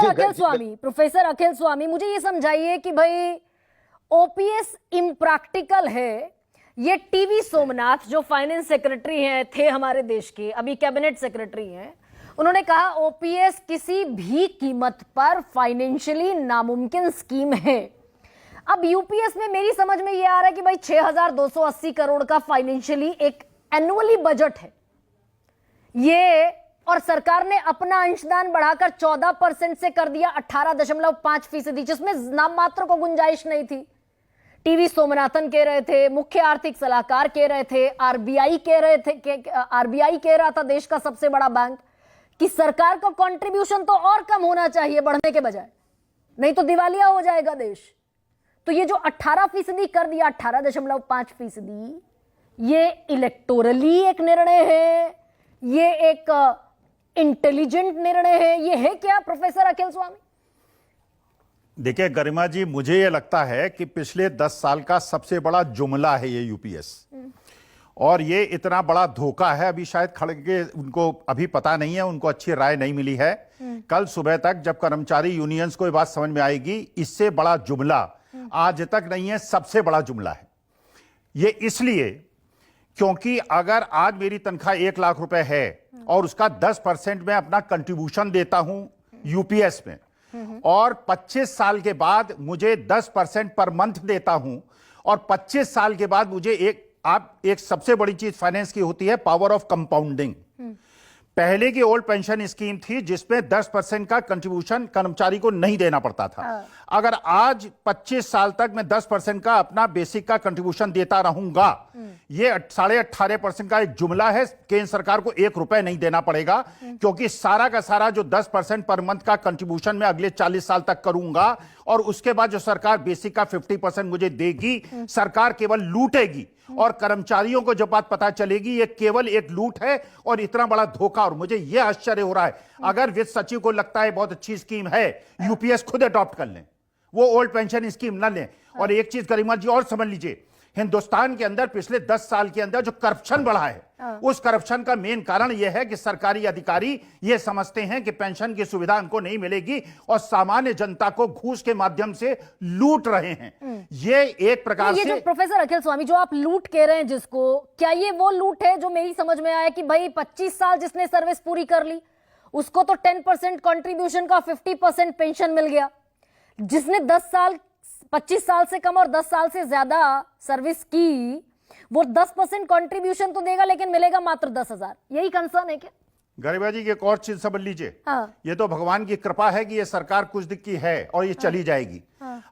Professor अखिल स्वामी, मुझे ये समझाइए कि भाई ओपीएस इम्प्रैक्टिकल है, ये टीवी सोमनाथ जो फाइनेंस सेक्रेटरी हैं, थे हमारे देश के, अभी कैबिनेट सेक्रेटरी हैं, उन्होंने कहा ओपीएस किसी भी कीमत पर फाइनेंशियली नामुमकिन स्कीम है। अब यूपीएस में मेरी समझ में ये आ रहा है कि भाई 6,280 करोड़ का फाइनेंशियली एक एनुअली बजट है ये, और सरकार ने अपना अंशदान बढ़ाकर 14% से कर दिया 18.5%, जिसमें नाम मात्र को गुंजाइश नहीं थी। टीवी सोमनाथन कह रहे थे, मुख्य आर्थिक सलाहकार कह रहे थे, आरबीआई कह रहे थे, आरबीआई कह रहा था, देश का सबसे बड़ा बैंक, कि सरकार का कंट्रीब्यूशन तो और कम होना चाहिए बढ़ने के बजाय, नहीं तो दिवालिया हो जाएगा देश। तो ये जो 18% कर दिया, 18.5%, ये इलेक्टोरली एक निर्णय है, ये एक इंटेलिजेंट निर्णय है, ये है क्या प्रोफेसर अखिल स्वामी? देखिए गरिमा जी, मुझे ये लगता है कि पिछले 10 साल का सबसे बड़ा जुमला है ये यूपीएस, और ये इतना बड़ा धोखा है। अभी शायद खड़गे उनको अभी पता नहीं है, उनको अच्छी राय नहीं मिली है। कल सुबह तक जब कर्मचारी यूनियंस को ये बात समझ में आएगी, इससे बड़ा जुमला आज तक नहीं है, सबसे बड़ा जुमला है ये। इसलिए क्योंकि अगर आज मेरी तनख्वाह 1 लाख रुपए है और उसका 10% मैं अपना कंट्रीब्यूशन देता हूं यूपीएस में, और 25 साल के बाद मुझे 10% पर मंथ देता हूं, और 25 साल के बाद मुझे एक सबसे बड़ी चीज फाइनेंस की होती है, पावर ऑफ कंपाउंडिंग। पहले की ओल्ड पेंशन स्कीम थी जिसमें 10% का कंट्रीब्यूशन कर्मचारी को नहीं देना पड़ता था। अगर आज 25 साल तक मैं 10% का अपना बेसिक का कंट्रीब्यूशन देता रहूंगा, ये 18.5% का एक जुमला है। केंद्र सरकार को 1 रुपए नहीं देना पड़ेगा, क्योंकि सारा का सारा जो 10% पर मंथ का कंट्रीब्यूशन मैं अगले 40 साल तक करूंगा, और उसके बाद जो सरकार बेसिक का 50% मुझे देगी, सरकार केवल लूटेगी। और कर्मचारियों को जब बात पता चलेगी ये केवल एक लूट है और इतना बड़ा धोखा। और मुझे यह आश्चर्य हो रहा है, अगर वित्त सचिव को लगता है बहुत अच्छी स्कीम है, यूपीएस खुद अडॉप्ट कर लें, वो ओल्ड पेंशन स्कीम ना लें। और एक चीज गरिमा जी और समझ लीजिए, हिंदुस्तान के अंदर पिछले 10 साल के अंदर जो करप्शन बढ़ा है, उस करप्शन का मेन कारण यह है कि सरकारी अधिकारी ये समझते हैं कि पेंशन की सुविधा उनको नहीं मिलेगी और सामान्य जनता को घूस के माध्यम से लूट रहे हैं। ये एक प्रकार से, जो प्रोफेसर अखिल स्वामी जो आप लूट कह रहे हैं जिसको, क्या ये वो लूट है जो मेरी समझ में आया कि भाई 25 साल जिसने सर्विस पूरी कर ली उसको तो 10% कंट्रीब्यूशन का 50% पेंशन मिल गया, जिसने 25 साल से कम और 10 साल से ज्यादा सर्विस की वो 10% कंट्रीब्यूशन तो देगा लेकिन मिलेगा मात्र 10,000। यही कंसर्न है क्या? गरिमा जी एक और चीज समझ लीजिए, ये तो भगवान की कृपा है कि ये सरकार कुछ दिन की है और ये चली जाएगी।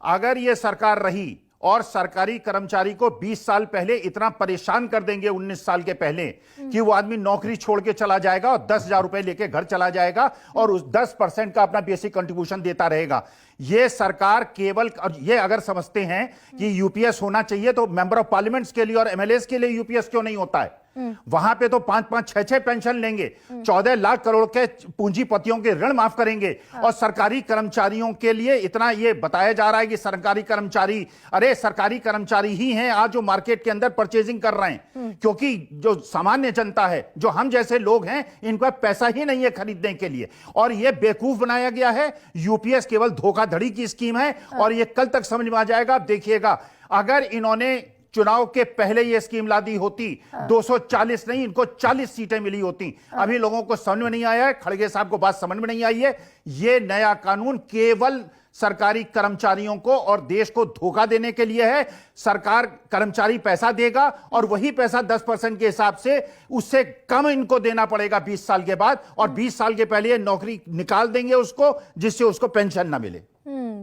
अगर ये सरकार रही और सरकारी कर्मचारी को 20 साल पहले इतना परेशान कर देंगे, 19 साल के पहले, कि वो आदमी नौकरी छोड़ के चला जाएगा और 10,000 रुपए लेके घर चला जाएगा और उस 10% का अपना बेसिक कंट्रीब्यूशन देता रहेगा। ये सरकार केवल, ये अगर समझते हैं कि यूपीएस होना चाहिए तो मेंबर ऑफ पार्लियामेंट्स के लिए और एमएलएस के लिए यूपीएस क्यों नहीं होता है? वहां पे तो 5-5, 6-6 पेंशन लेंगे, 14 लाख करोड़ के पूंजीपतियों के ऋण माफ करेंगे, और सरकारी कर्मचारियों के लिए इतना ये बताया जा रहा है कि सरकारी कर्मचारी, अरे सरकारी कर्मचारी ही हैं आज जो मार्केट के अंदर परचेजिंग कर रहे हैं, क्योंकि जो सामान्य जनता है, जो हम जैसे लोग हैं, इनका पैसा ही नहीं है खरीदने के लिए। और ये बेवकूफ बनाया गया है। यूपीएस केवल धोखाधड़ी की स्कीम है और ये कल तक समझ में आ जाएगा। आप देखिएगा, अगर इन्होंने चुनाव के पहले ये स्कीम ला दी होती, 240 नहीं, इनको 40 सीटें मिली होती। अभी लोगों को समझ में नहीं आया है, खड़गे साहब को बात समझ में नहीं आई है। ये नया कानून केवल सरकारी कर्मचारियों को और देश को धोखा देने के लिए है। सरकार कर्मचारी पैसा देगा और वही पैसा 10% के हिसाब से उससे कम इनको देना पड़ेगा 20 साल के बाद, और 20 साल के पहले नौकरी निकाल देंगे उसको, जिससे उसको पेंशन ना मिले।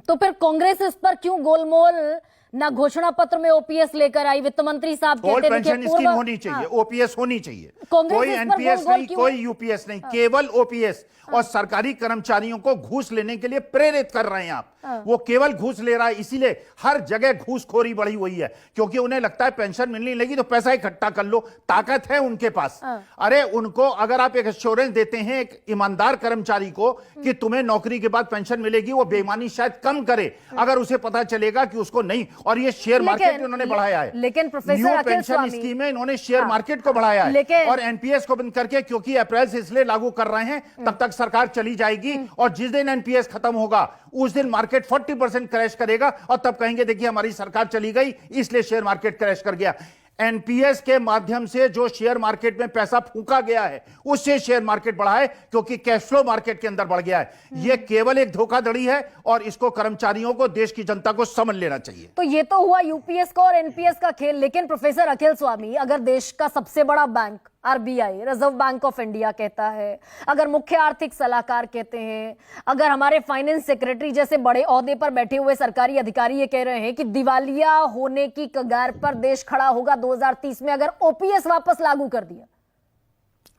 तो फिर कांग्रेस इस पर क्यों गोलमोल ना घोषणा पत्र में ओपीएस लेकर आई? वित्त मंत्री साहब कहते हैं पेंशन स्कीम होनी चाहिए, ओपीएस होनी चाहिए, कोई एनपीएस नहीं, कोई यूपीएस नहीं, केवल ओपीएस। और सरकारी कर्मचारियों को घूस लेने के लिए प्रेरित कर रहे हैं आप। वो केवल घूस ले रहा है, इसीलिए हर जगह घूसखोरी बढ़ी हुई है, क्योंकि उन्हें लगता है पेंशन मिलने लगी तो पैसा इकट्ठा कर लो, ताकत है उनके पास। अरे उनको अगर आप एक एश्योरेंस देते हैं एक ईमानदार कर्मचारी को कि तुम्हें नौकरी के बाद पेंशन मिलेगी, वो बेईमानी शायद कम करे। अगर उसे पता चलेगा कि उसको नहीं, और ये शेयर मार्केट इन्होंने बढ़ाया है। लेकिन प्रोफेसर न्यू अखिल पेंशन स्वामी, स्कीम में इन्होंने शेयर हाँ, मार्केट को बढ़ाया है लेकिन और एनपीएस को बंद करके, क्योंकि अप्रैल से इसलिए लागू कर रहे हैं तब तक सरकार चली जाएगी और जिस दिन एनपीएस खत्म होगा उस दिन मार्केट 40% क्रैश करेगा और तब कहेंगे देखिए हमारी सरकार चली गई इसलिए शेयर मार्केट क्रैश कर गया। एनपीएस के माध्यम से जो शेयर मार्केट में पैसा फूंका गया है उससे शेयर मार्केट बढ़ा है, क्योंकि कैश फ्लो मार्केट के अंदर बढ़ गया है। यह केवल एक धोखाधड़ी है और इसको कर्मचारियों को, देश की जनता को समझ लेना चाहिए। तो ये तो हुआ यूपीएस का और एनपीएस का खेल। लेकिन प्रोफेसर अखिल स्वामी, अगर देश का सबसे बड़ा bank RBI, reserve bank of India कहता है, अगर मुख्य आर्थिक सलाहकार कहते हैं, अगर हमारे फाइनेंस सेक्रेटरी जैसे बड़े ओहदे पर बैठे हुए सरकारी अधिकारी ये कह रहे हैं कि दिवालिया होने की कगार पर देश खड़ा होगा 2030 में अगर ओपीएस वापस लागू कर दिया,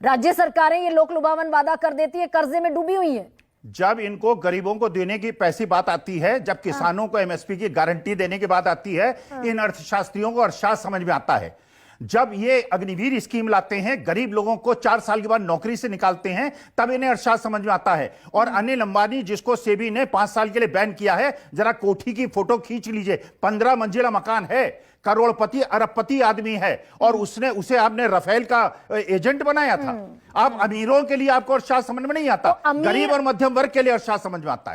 राज्य सरकारें ये लोक लुभावन वादा कर देती है, कर्जे में डूबी हुई है। जब इनको गरीबों को देने की पैसी बात आती है, जब किसानों को एमएसपी की गारंटी देने की बात आती है, इन अर्थशास्त्रियों को अर्थशास्त्र समझ में आता है। जब ये अग्निवीर स्कीम लाते हैं, गरीब लोगों को 4 साल के बाद नौकरी से निकालते हैं, तब इन्हें अर्थशास्त्र समझ में आता है। और अनिल अंबानी, जिसको सेबी ने 5 साल के लिए बैन किया है, जरा कोठी की फोटो खींच लीजिए, 15 मंजिला मकान है, करोड़पति अरबपति आदमी है और उसे आपने राफेल का एजेंट बनाया था। आप अमीरों के लिए आपको अर्थशास्त्र समझ में नहीं आता, गरीब और मध्यम वर्ग के लिए अर्थशास्त्र समझ में आता है।